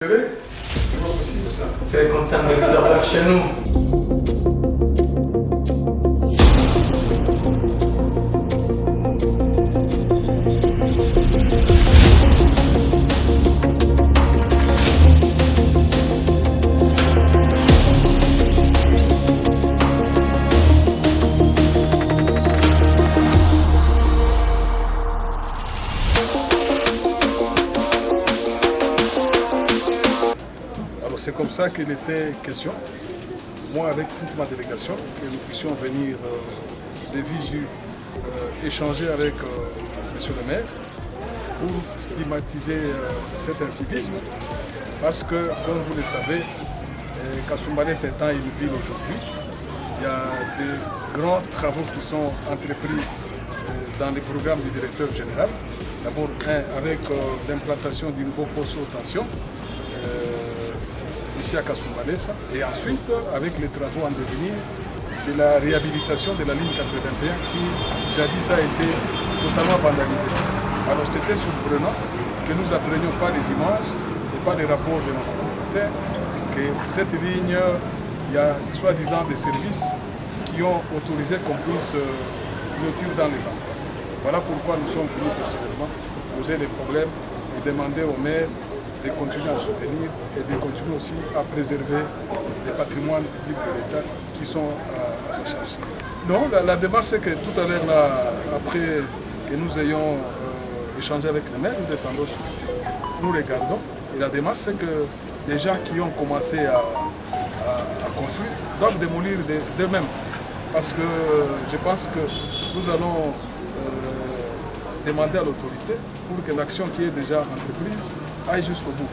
C'est pas possible ça. Très content de vous avoir chez nous. C'est comme ça qu'il était question, moi avec toute ma délégation, que nous puissions venir de visu échanger avec M. le maire pour stigmatiser cet incivisme. Parce que, comme vous le savez, Kasumbalès étant une ville aujourd'hui, il y a des grands travaux qui sont entrepris dans les programmes du directeur général. D'abord, avec l'implantation du nouveau poste haute tension, ici à Kasumbalès, et ensuite avec les travaux en devenir de la réhabilitation de la ligne 81 qui jadis a été totalement vandalisée. Alors c'était surprenant que nous apprenions pas les images et pas les rapports de nos collaborateurs que cette ligne, il y a soi-disant des services qui ont autorisé qu'on puisse clôturer dans les endroits. Voilà pourquoi nous sommes venus personnellement poser les problèmes et demander au maire de continuer à soutenir et de continuer aussi à préserver les patrimoines publics de l'État qui sont à sa charge. Non, la démarche c'est que tout à l'heure, après que nous ayons échangé avec le maire, nous descendons sur le site, nous regardons, et la démarche c'est que les gens qui ont commencé à construire doivent démolir d'eux-mêmes. Parce que je pense que nous allons demander à l'autorité pour que l'action qui est déjà entreprise aille jusqu'au bout.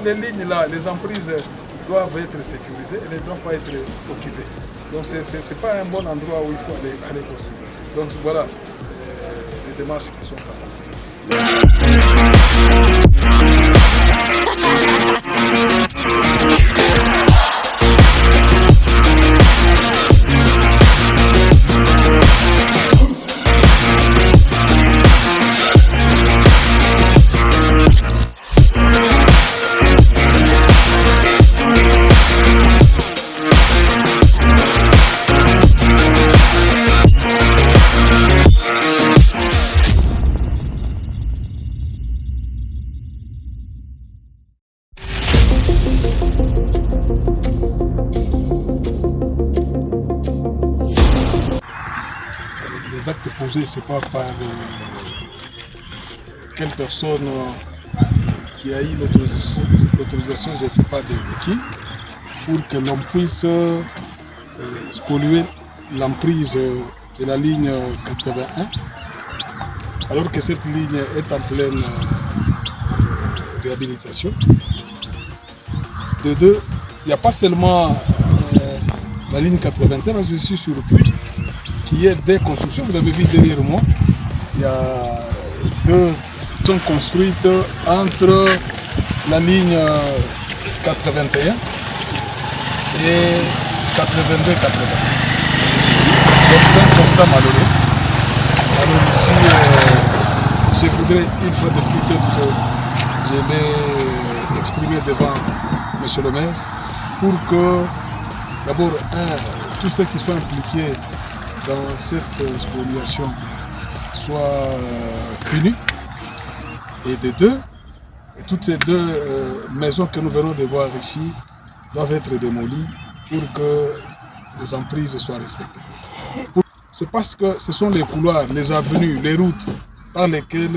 Les lignes là, les emprises doivent être sécurisées, elles ne doivent pas être occupées. Donc ce n'est pas un bon endroit où il faut aller construire. Donc voilà les démarches qui sont les actes posés, ce n'est pas par quelle personne qui a eu l'autorisation, je ne sais pas de qui, pour que l'on puisse spolier l'emprise de la ligne 81, alors que cette ligne est en pleine réhabilitation. De deux, il n'y a pas seulement la ligne 81, mais aussi sur le puits, qui est des constructions. Vous avez vu derrière moi, il y a deux qui sont construites entre la ligne 81 et 82-80. Donc c'est un constat malheureux. Alors ici, je voudrais une fois de plus que je l'ai exprimé devant M. le maire pour que d'abord, tous ceux qui sont impliqués dans cette spoliation soient punis, et de deux, toutes ces deux maisons que nous venons de voir ici doivent être démolies pour que les emprises soient respectées. C'est parce que ce sont les couloirs, les avenues, les routes par lesquelles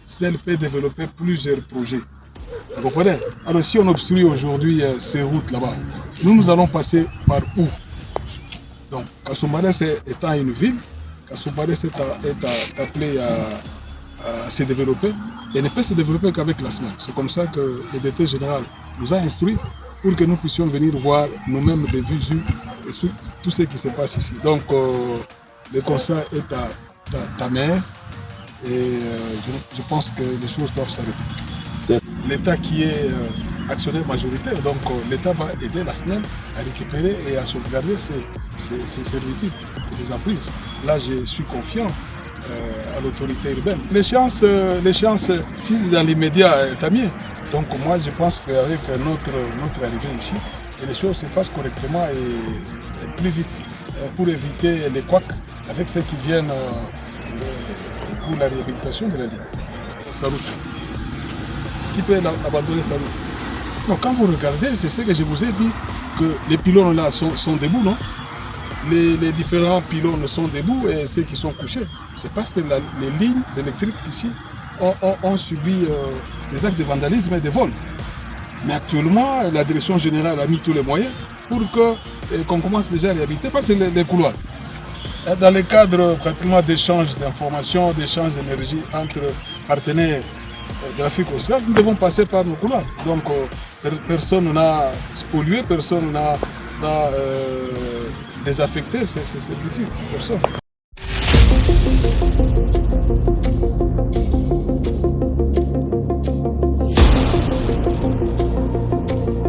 celle peut développer plusieurs projets. Vous comprenez? Alors si on obstrue aujourd'hui ces routes là-bas, nous allons passer par où? Donc, Kasumbalès étant une ville, Kasumbalès est appelé à se développer et ne peut se développer qu'avec la SNEL. C'est comme ça que le directeur général nous a instruits pour que nous puissions venir voir nous-mêmes des visu et tout ce qui se passe ici. Donc, le constat est à ta mère et je pense que les choses doivent s'arrêter. L'État qui est actionnaire majoritaire, donc l'État va aider la SNEL à récupérer et à sauvegarder ses servitudes et ses emprises. Là, je suis confiant à l'autorité urbaine. L'échéance, si c'est dans l'immédiat, tant mieux. Donc moi je pense qu'avec notre arrivée ici, que les choses se fassent correctement et plus vite pour éviter les couacs avec ceux qui viennent pour la réhabilitation de la ligne, sa route. Qui peut abandonner sa route? Donc quand vous regardez, c'est ce que je vous ai dit, que les pylônes là sont debout, non? Les différents pylônes sont debout et ceux qui sont couchés. C'est parce que les lignes électriques ici ont subi des actes de vandalisme et de vol. Mais actuellement, la direction générale a mis tous les moyens pour qu'on commence déjà à réhabiliter, parce que les couloirs. Dans le cadre pratiquement d'échanges d'informations, d'échanges d'énergie entre partenaires de l'Afrique australe, nous devons passer par nos couloirs. Donc personne n'a spolié, personne n'a désaffecté ces boutiques, personne.